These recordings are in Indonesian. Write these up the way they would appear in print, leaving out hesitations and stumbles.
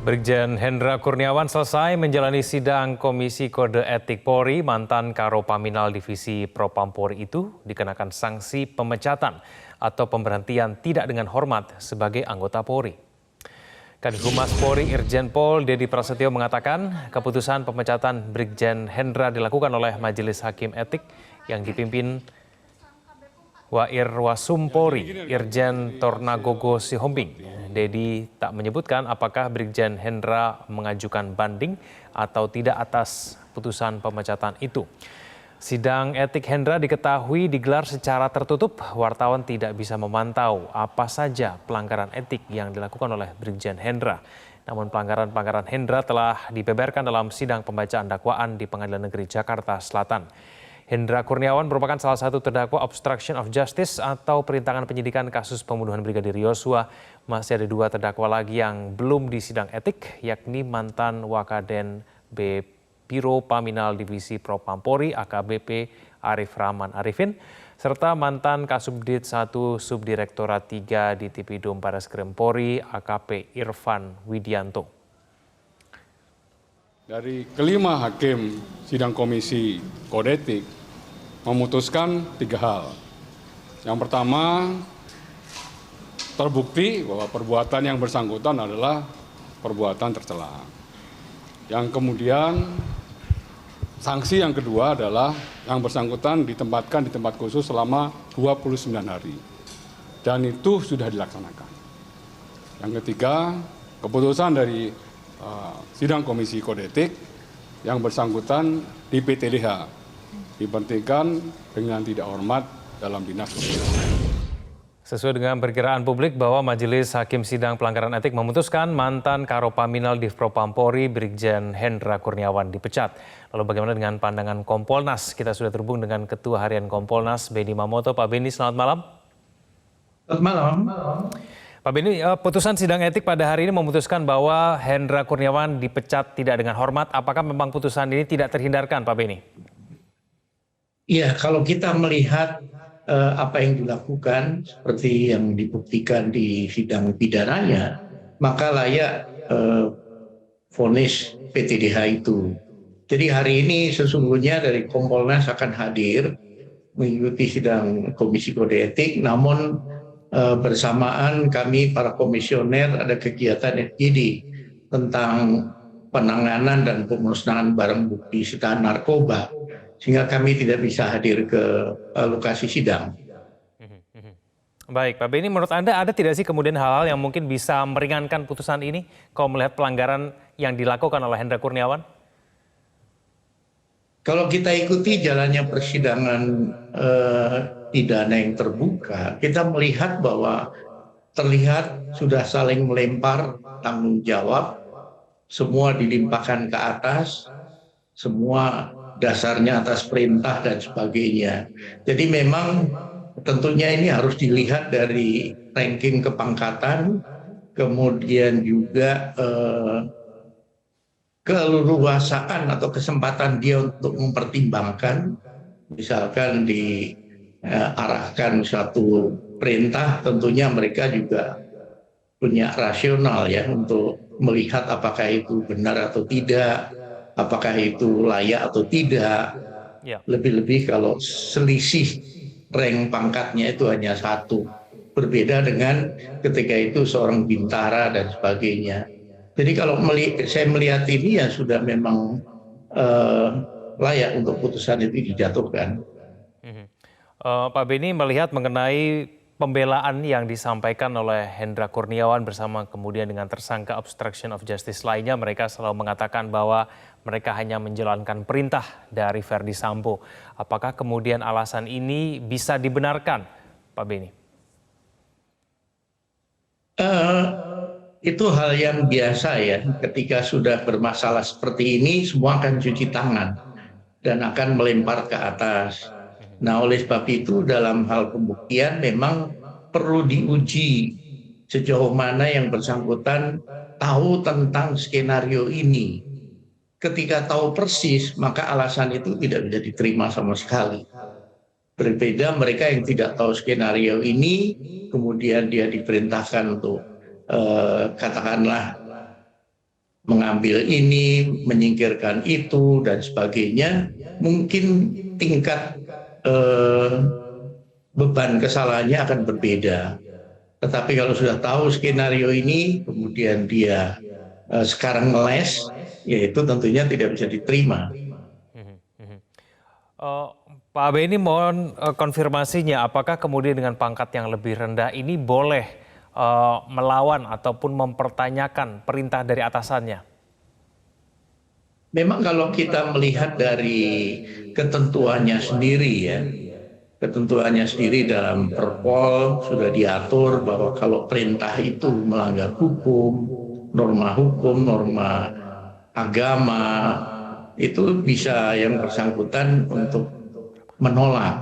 Brigjen Hendra Kurniawan selesai menjalani sidang Komisi Kode Etik Polri. Mantan Karo Paminal Divisi Propampori itu dikenakan sanksi pemecatan atau pemberhentian tidak dengan hormat sebagai anggota Polri. Kadif Humas Polri Irjen Pol Dedi Prasetyo mengatakan keputusan pemecatan Brigjen Hendra dilakukan oleh Majelis Hakim Etik yang dipimpin Wair Wasum Polri Irjen Tornagogo Sihombing. Dedi tak menyebutkan apakah Brigjen Hendra mengajukan banding atau tidak atas putusan pemecatan itu. Sidang etik Hendra diketahui digelar secara tertutup. Wartawan tidak bisa memantau apa saja pelanggaran etik yang dilakukan oleh Brigjen Hendra. Namun pelanggaran-pelanggaran Hendra telah dibeberkan dalam sidang pembacaan dakwaan di Pengadilan Negeri Jakarta Selatan. Hendra Kurniawan merupakan salah satu terdakwa obstruction of justice atau perintangan penyidikan kasus pembunuhan Brigadir Yosua. Masih ada 2 terdakwa lagi yang belum disidang etik, yakni mantan Wakaden B. Biro Paminal Divisi Propampori AKBP Arif Rahman Arifin, serta mantan Kasubdit 1 Subdirektorat 3 di Tipidum Barreskrim Polri AKP Irfan Widianto. Dari kelima hakim sidang komisi kode etik memutuskan 3 hal. Yang pertama, terbukti bahwa perbuatan yang bersangkutan adalah perbuatan tercela. Yang kemudian, sanksi yang kedua adalah yang bersangkutan ditempatkan di tempat khusus selama 29 hari. Dan itu sudah dilaksanakan. Yang ketiga, keputusan dari sidang komisi kode etik yang bersangkutan di PTDH diberhentikan dengan tidak hormat dalam dinas. Sesuai dengan perkiraan publik bahwa Majelis Hakim Sidang Pelanggaran Etik memutuskan mantan Karo Paminal Div Propampori Brigjen Hendra Kurniawan dipecat. Lalu bagaimana dengan pandangan Kompolnas? Kita sudah terhubung dengan Ketua Harian Kompolnas Benny Mamoto. Pak Benny, selamat malam. Selamat malam. Pak Benny, putusan sidang etik pada hari ini memutuskan bahwa Hendra Kurniawan dipecat tidak dengan hormat. Apakah memang putusan ini tidak terhindarkan, Pak Benny? Iya, kalau kita melihat apa yang dilakukan seperti yang dibuktikan di sidang pidananya, maka layak vonis PTDH itu. Jadi hari ini sesungguhnya dari Kompolnas akan hadir mengikuti sidang Komisi Kode Etik, namun bersamaan kami para komisioner ada kegiatan FGD tentang penanganan dan pemusnahan barang bukti sitaan narkoba, sehingga kami tidak bisa hadir ke lokasi sidang. Baik, Pak Benny, menurut Anda ada tidak sih kemudian hal-hal yang mungkin bisa meringankan putusan ini kalau melihat pelanggaran yang dilakukan oleh Hendra Kurniawan? Kalau kita ikuti jalannya persidangan pidana yang terbuka, kita melihat bahwa terlihat sudah saling melempar tanggung jawab, semua dilimpahkan ke atas, semua dasarnya atas perintah dan sebagainya. Jadi memang tentunya ini harus dilihat dari ranking kepangkatan, kemudian juga keleluasaan atau kesempatan dia untuk mempertimbangkan, misalkan diarahkan suatu perintah, tentunya mereka juga punya rasional ya untuk melihat apakah itu benar atau tidak, apakah itu layak atau tidak. Lebih-lebih kalau selisih rank pangkatnya itu hanya 1, berbeda dengan ketika itu seorang bintara dan sebagainya. Jadi kalau saya melihat ini ya sudah memang layak untuk putusan itu dijatuhkan. Pak Benny melihat mengenai pembelaan yang disampaikan oleh Hendra Kurniawan bersama kemudian dengan tersangka obstruction of justice lainnya, mereka selalu mengatakan bahwa mereka hanya menjalankan perintah dari Verdi Sambo. Apakah kemudian alasan ini bisa dibenarkan, Pak Benny? Itu hal yang biasa ya, ketika sudah bermasalah seperti ini semua akan cuci tangan dan akan melempar ke atas. Nah, oleh sebab itu dalam hal pembuktian memang perlu diuji sejauh mana yang bersangkutan tahu tentang skenario ini. Ketika tahu persis, maka alasan itu tidak bisa diterima sama sekali. Berbeda mereka yang tidak tahu skenario ini, kemudian dia diperintahkan untuk katakanlah mengambil ini, menyingkirkan itu, dan sebagainya, mungkin tingkat beban kesalahannya akan berbeda. Tetapi kalau sudah tahu skenario ini, kemudian dia sekarang ngeles, ya itu tentunya tidak bisa diterima. Pak Benny, mohon konfirmasinya, apakah kemudian dengan pangkat yang lebih rendah ini boleh melawan ataupun mempertanyakan perintah dari atasannya? Memang kalau kita melihat dari ketentuannya sendiri ya, ketentuannya sendiri dalam Perpol sudah diatur bahwa kalau perintah itu melanggar hukum, norma agama, itu bisa yang bersangkutan untuk menolak.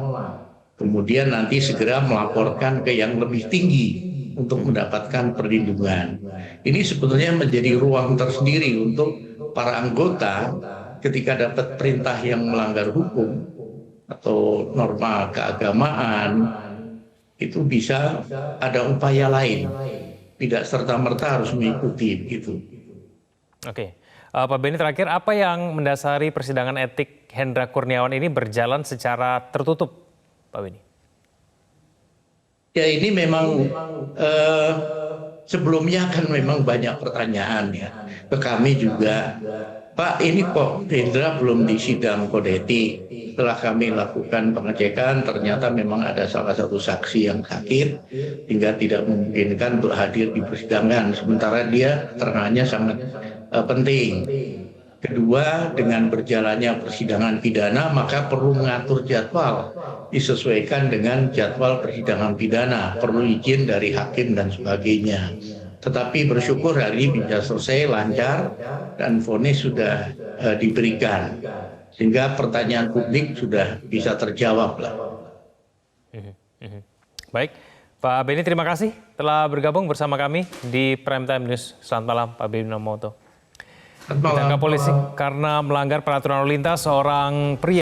Kemudian nanti segera melaporkan ke yang lebih tinggi untuk mendapatkan perlindungan. Ini sebetulnya menjadi ruang tersendiri untuk para anggota ketika dapat perintah yang melanggar hukum atau norma keagamaan, itu bisa ada upaya lain, tidak serta-merta harus mengikuti begitu. Oke, Pak Benny, terakhir apa yang mendasari persidangan etik Hendra Kurniawan ini berjalan secara tertutup, Pak Benny? Ya ini memang sebelumnya kan memang banyak pertanyaan ya ke kami juga, Pak ini kok Hendra belum disidang kode etik. Setelah kami lakukan pengecekan ternyata memang ada salah satu saksi yang sakit hingga tidak memungkinkan untuk hadir di persidangan, sementara dia keterangannya sangat penting. Kedua, dengan berjalannya persidangan pidana maka perlu mengatur jadwal disesuaikan dengan jadwal persidangan pidana, perlu izin dari hakim dan sebagainya. Tetapi bersyukur hari ini bisa selesai lancar dan vonis sudah diberikan, sehingga pertanyaan publik sudah bisa terjawab lah. Baik, Pak Benny, terima kasih telah bergabung bersama kami di Prime Time News. Selamat malam, Pak Benny Nomoto. Ditangkap polisi karena melanggar peraturan lalu lintas, seorang pria